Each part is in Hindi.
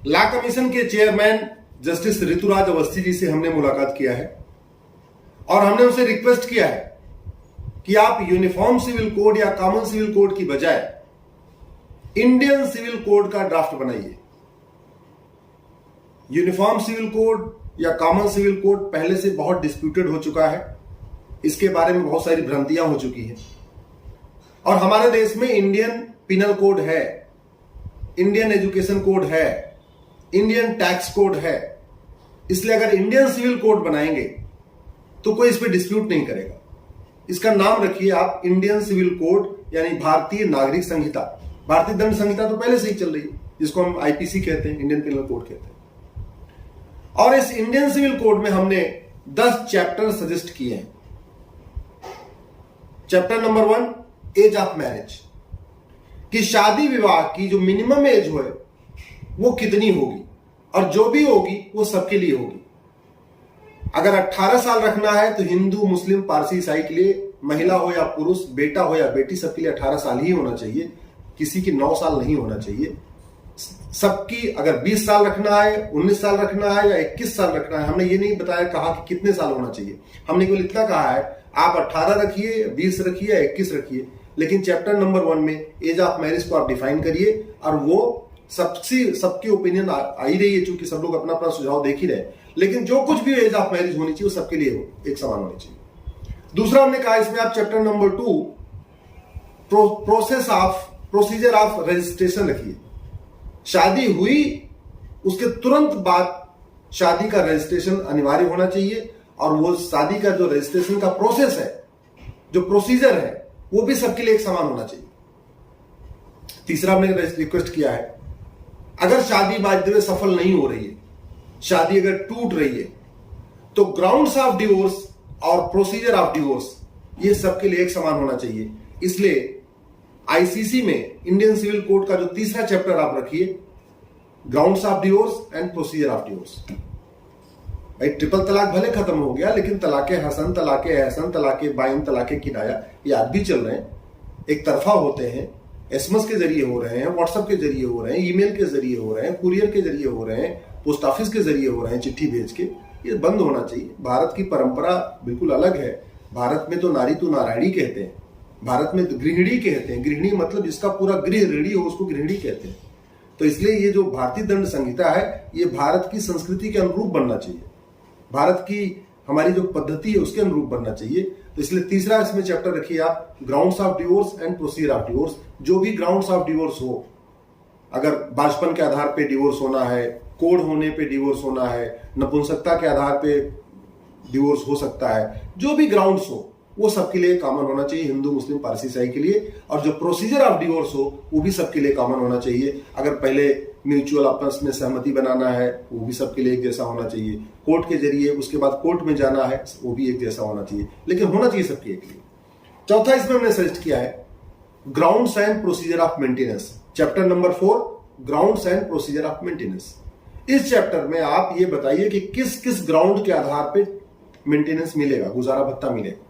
लॉ कमीशन के चेयरमैन जस्टिस ऋतुराज अवस्थी जी से हमने मुलाकात किया है और हमने उनसे रिक्वेस्ट किया है कि आप यूनिफॉर्म सिविल कोड या कॉमन सिविल कोड की बजाय इंडियन सिविल कोड का ड्राफ्ट बनाइए। यूनिफॉर्म सिविल कोड या कॉमन सिविल कोड पहले से बहुत डिस्प्यूटेड हो चुका है, इसके बारे में बहुत सारी भ्रांतियां हो चुकी हैं और हमारे देश में इंडियन पिनल कोड है, इंडियन एजुकेशन कोड है, इंडियन टैक्स कोड है। इसलिए अगर इंडियन सिविल कोड बनाएंगे तो कोई इस पर डिस्प्यूट नहीं करेगा। इसका नाम रखिए आप इंडियन सिविल कोड, यानी भारतीय नागरिक संहिता। भारतीय दंड संहिता तो पहले से ही चल रही है, जिसको हम आईपीसी कहते हैं, इंडियन पिनल कोड कहते हैं। और इस इंडियन सिविल कोड में हमने 10 चैप्टर सजेस्ट किए हैं। Chapter number 1, age of marriage, कि शादी विवाह की जो मिनिमम एज हो वो कितनी होगी और जो भी होगी वो सबके लिए होगी। अगर 18 साल रखना है तो हिंदू, मुस्लिम, पारसी, ईसाई के लिए, महिला हो या पुरुष, बेटा हो या बेटी, सबके लिए 18 साल ही होना चाहिए। किसी की 9 साल नहीं होना चाहिए। सबकी अगर 20 साल रखना है, 19 साल रखना है या 21 साल रखना है, हमने ये नहीं बताया कहा कि कितने साल होना चाहिए। हमने केवल इतना कहा है आप 18 रखिए, 20 रखिए या 21 रखिए। लेकिन चैप्टर नंबर 1 में एज ऑफ मैरिज को आप डिफाइन करिए और वो सबकी ओपिनियन आ ही रही है, चूंकि सब लोग अपना अपना सुझाव देख ही रहे हैं। लेकिन जो कुछ भी एज ऑफ मैरिज होनी चाहिए वो सबके लिए हो, एक समान होनी चाहिए। दूसरा हमने कहा इसमें आप chapter number 2 procedure of registration रखिए। शादी हुई उसके तुरंत बाद शादी का रजिस्ट्रेशन अनिवार्य होना चाहिए और वो शादी का जो रजिस्ट्रेशन का प्रोसेस है, जो प्रोसीजर है, वो भी सबके लिए एक समान होना चाहिए। तीसरा हमने रिक्वेस्ट किया है अगर शादी बाय सफल नहीं हो रही है, शादी अगर टूट रही है, तो ग्राउंड्स ऑफ डिवोर्स और प्रोसीजर ऑफ डिवोर्स ये सबके लिए एक समान होना चाहिए। इसलिए आईसीसी में इंडियन सिविल कोड का जो तीसरा चैप्टर आप रखिए, grounds of divorce and procedure of divorce. भाई ट्रिपल तलाक भले खत्म हो गया, लेकिन तलाके हसन, तलाके एहसन, तलाके बाइन, तलाके किनाया ये आज भी चल रहे हैं। एक तरफा होते हैं, एसएमएस के जरिए हो रहे हैं, व्हाट्सएप के जरिए हो रहे हैं, ईमेल के जरिए हो रहे हैं, कुरियर के जरिए हो रहे हैं, पोस्ट ऑफिस के जरिए हो रहे हैं, चिट्ठी भेज के। ये बंद होना चाहिए। भारत की परंपरा बिल्कुल अलग है। भारत में तो नारी तो नारायणी कहते हैं, भारत में तो गृहिणी कहते हैं। गृहिणी मतलब जिसका पूरा गृह रेडी हो उसको गृहिणी कहते हैं। तो इसलिए ये जो भारतीय दंड संहिता है ये भारत की संस्कृति के अनुरूप बनना चाहिए, भारत की हमारी जो पद्धति है उसके अनुरूप बनना चाहिए। तो इसलिए तीसरा इसमें चैप्टर रखिए आप, grounds of divorce and procedure of divorce. जो भी ग्राउंड्स ऑफ डिवोर्स हो, अगर बाजपन के आधार पे डिवोर्स होना है, कोड होने पे डिवोर्स होना है, नपुंसकता के आधार पे डिवोर्स हो सकता है, जो भी ग्राउंड्स हो वो सबके लिए कॉमन होना चाहिए, हिंदू, मुस्लिम, पारसी, ईसाई के लिए। और जो प्रोसीजर ऑफ डिवोर्स हो वो भी सबके लिए कॉमन होना चाहिए। अगर पहले म्यूचुअल आपस में सहमति बनाना है वो भी सबके लिए एक जैसा होना चाहिए। कोर्ट के जरिए उसके बाद कोर्ट में जाना है वो भी एक जैसा होना चाहिए, लेकिन होना चाहिए सबके एक लिए। चौथा इसमें हमने सजेस्ट किया है grounds and procedure of maintenance. Chapter number 4, grounds and procedure of maintenance. इस चैप्टर में आप ये बताइए कि किस किस ग्राउंड के आधार पे मेंटेनेंस मिलेगा, गुजारा भत्ता मिलेगा।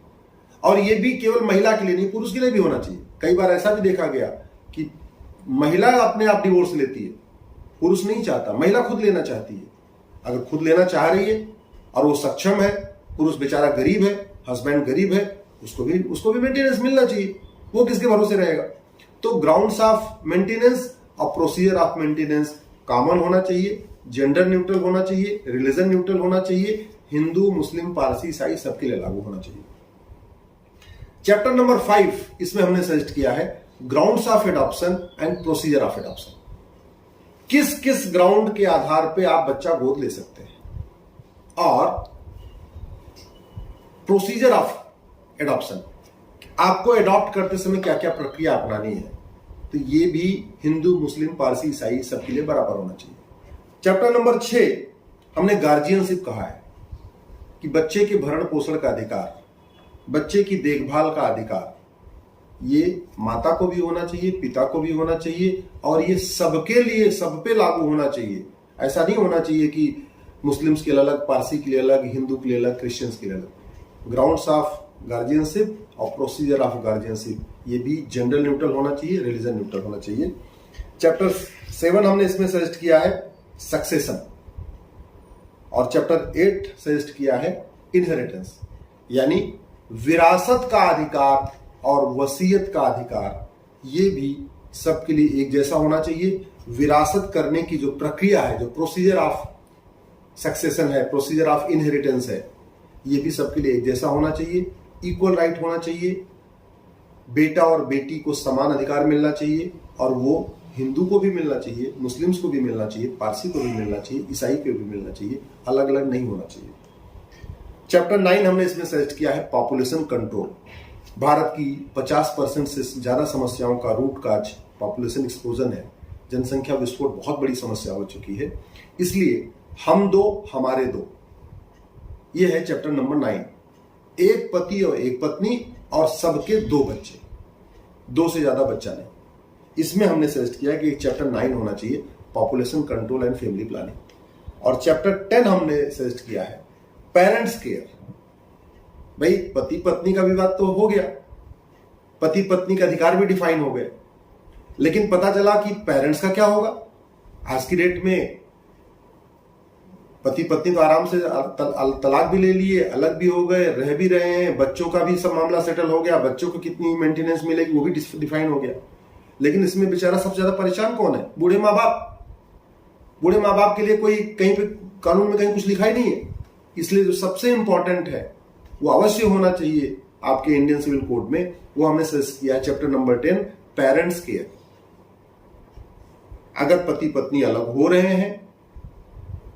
और ये भी केवल महिला के लिए नहीं, पुरुष के लिए भी होना चाहिए। कई बार ऐसा भी देखा गया कि महिला अपने आप डिवोर्स लेती है, पुरुष नहीं चाहता, महिला खुद लेना चाहती है। अगर खुद लेना चाह रही है और वो सक्षम है, पुरुष बेचारा गरीब है, हस्बैंड गरीब है, उसको भी मेंटेनेंस मिलना चाहिए। वो किसके भरोसे रहेगा? तो ग्राउंड्स ऑफ मेंटेनेंस और प्रोसीजर ऑफ मेंटेनेंस कॉमन होना चाहिए, जेंडर न्यूट्रल होना चाहिए, रिलीजन न्यूट्रल होना चाहिए, हिंदू, मुस्लिम, पारसी, ईसाई सबके लिए लागू होना चाहिए। चैप्टर नंबर 5 इसमें हमने सजेस्ट किया है grounds of adoption and procedure of adoption. किस किस ग्राउंड के आधार पे आप बच्चा गोद ले सकते हैं और प्रोसीजर ऑफ एडॉप्शन, आपको एडॉप्ट करते समय क्या क्या प्रक्रिया अपनानी है। तो ये भी हिंदू, मुस्लिम, पारसी, ईसाई सबके लिए बराबर होना चाहिए। चैप्टर नंबर 6 हमने गार्जियनशिप कहा है कि बच्चे के भरण पोषण का अधिकार, बच्चे की देखभाल का अधिकार, ये माता को भी होना चाहिए, पिता को भी होना चाहिए और ये सबके लिए, सब पे लागू होना चाहिए। ऐसा नहीं होना चाहिए कि मुस्लिम्स के लिए अलग, पारसी के लिए अलग, हिंदू के लिए अलग, क्रिश्चियंस के लिए अलग। ग्राउंड्स ऑफ गार्जियनशिप और प्रोसीजर ऑफ गार्जियनशिप ये भी जेंडर न्यूट्रल होना चाहिए, रिलीजन न्यूट्रल होना चाहिए। चैप्टर 7 हमने इसमें सजेस्ट किया है सक्सेशन, और चैप्टर 8 सजेस्ट किया है इनहेरिटेंस, यानी विरासत का अधिकार और वसीयत का अधिकार, ये भी सबके लिए एक जैसा होना चाहिए। विरासत करने की जो प्रक्रिया है, जो प्रोसीजर ऑफ सक्सेशन है, प्रोसीजर ऑफ इनहेरिटेंस है, ये भी सबके लिए एक जैसा होना चाहिए। इक्वल राइट होना चाहिए, बेटा और बेटी को समान अधिकार मिलना चाहिए, और वो हिंदू को भी मिलना चाहिए, मुस्लिम्स को भी मिलना चाहिए, पारसी को भी मिलना चाहिए, ईसाई को भी मिलना चाहिए, अलग अलग नहीं होना चाहिए। चैप्टर 9 हमने इसमें सजेस्ट किया है पॉपुलेशन कंट्रोल। भारत की 50% से ज्यादा समस्याओं का रूट काज पॉपुलेशन एक्सप्लोजन है। जनसंख्या विस्फोट बहुत बड़ी समस्या हो चुकी है, इसलिए हम दो हमारे दो, ये है चैप्टर नंबर 9। एक पति और एक पत्नी और सबके 2 बच्चे, 2 से ज्यादा बच्चा नहीं। इसमें हमने सजेस्ट किया कि चैप्टर 9 होना चाहिए population control and family planning. और चैप्टर 10 हमने सजेस्ट किया है पेरेंट्स केयर। भाई पति पत्नी का विवाद तो हो गया, पति पत्नी का अधिकार भी डिफाइन हो गए, लेकिन पता चला कि पेरेंट्स का क्या होगा। आज की डेट में पति पत्नी तो आराम से तलाक भी ले लिए, अलग भी हो गए, रह भी रहे हैं, बच्चों का भी सब मामला सेटल हो गया, बच्चों को कितनी मेंटेनेंस मिलेगी वो भी डिफाइन हो गया। लेकिन इसमें बेचारा सबसे ज्यादा परेशान कौन है? बूढ़े माँ बाप। बूढ़े माँ बाप के लिए कोई कहीं पे कानून में कहीं कुछ लिखा ही नहीं है। इसलिए जो सबसे इंपॉर्टेंट है वो अवश्य होना चाहिए आपके इंडियन सिविल कोड में, वो हमने सजेस्ट किया है चैप्टर नंबर 10 पेरेंट्स केयर। अगर पति पत्नी अलग हो रहे हैं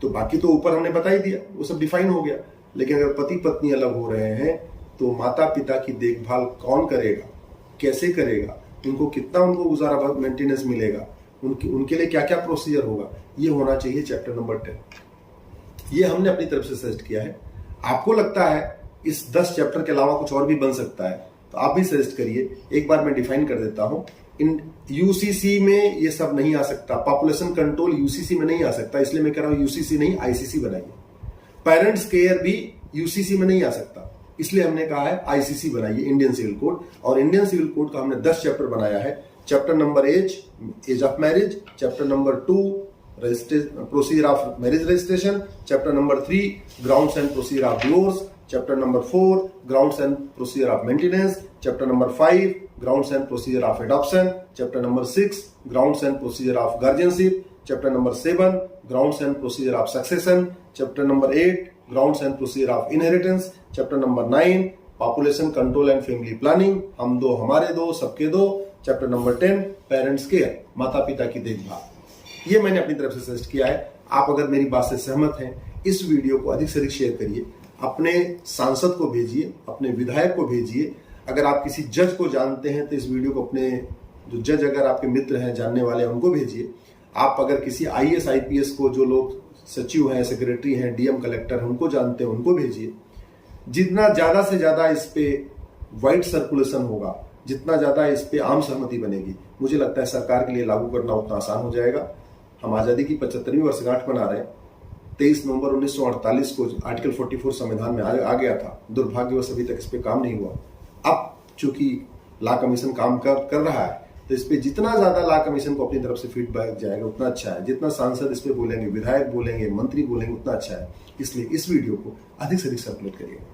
तो बाकी तो ऊपर हमने बता ही दिया, वो सब डिफाइन हो गया। लेकिन अगर पति पत्नी अलग हो रहे हैं तो माता पिता की देखभाल कौन करेगा, कैसे करेगा, उनको कितना उनको गुजारा मेंटेनेंस मिलेगा, उनके लिए क्या क्या प्रोसीजर होगा, ये होना चाहिए चैप्टर नंबर 10। ये हमने अपनी तरफ से सजेस्ट किया है। आपको लगता है इस 10 चैप्टर के अलावा कुछ और भी बन सकता है तो आप भी सजेस्ट करिए। एक बार मैं डिफाइन कर देता हूं, इन यूसीसी में ये सब नहीं आ सकता, पॉपुलेशन कंट्रोल यूसीसी में नहीं आ सकता, इसलिए मैं कह रहा हूं यूसीसी नहीं आईसीसी बनाइए। पेरेंट्स केयर भी यूसीसी में नहीं आ सकता, इसलिए हमने कहा है आईसीसी बनाइए, इंडियन सिविल कोड। और इंडियन सिविल कोड का हमने 10 चैप्टर बनाया है। Chapter number age of marriage, chapter number 2 procedure of marriage registration, chapter number 3 grounds and procedure of divorce, chapter number 4 grounds and procedure of maintenance, chapter number 5 grounds and procedure of adoption, chapter number 6 grounds and procedure of guardianship, chapter number 7 grounds and procedure of succession, chapter number 8 grounds and procedure of inheritance, chapter number 9 population control and family planning, हम दो हमारे दो सबके दो, चैप्टर नंबर 10 पेरेंट्स केयर, माता पिता की देखभाल। ये मैंने अपनी तरफ से सजेस्ट किया है। आप अगर मेरी बात से सहमत हैं, इस वीडियो को अधिक से अधिक शेयर करिए, अपने सांसद को भेजिए, अपने विधायक को भेजिए। अगर आप किसी जज को जानते हैं तो इस वीडियो को अपने जो जज अगर आपके मित्र हैं, जानने वाले हैं, उनको भेजिए। आप अगर किसी आईएएस आईपीएस को, जो लोग सचिव हैं, सेक्रेटरी हैं, डीएम कलेक्टर हैं, उनको जानते हैं, उनको भेजिए। जितना ज्यादा से ज्यादा इस पे वाइड सर्कुलेशन होगा, जितना ज्यादा इस पे आम सहमति बनेगी, मुझे लगता है सरकार के लिए लागू करना उतना आसान हो जाएगा। हम आजादी की 75वीं वर्षगांठ मना रहे हैं। 23 नवंबर 1948 को आर्टिकल 44 संविधान में आ गया था। दुर्भाग्यवश अभी तक इस पे काम नहीं हुआ। अब चूंकि लॉ कमीशन काम कर रहा है, तो इस पे जितना ज्यादा लॉ कमीशन को अपनी तरफ से फीडबैक जाएगा उतना अच्छा है। जितना सांसद इस पे बोलेंगे, विधायक बोलेंगे, मंत्री बोलेंगे, उतना अच्छा है। इसलिए इस वीडियो को अधिक से अधिक सर्कुलेट करिएगा।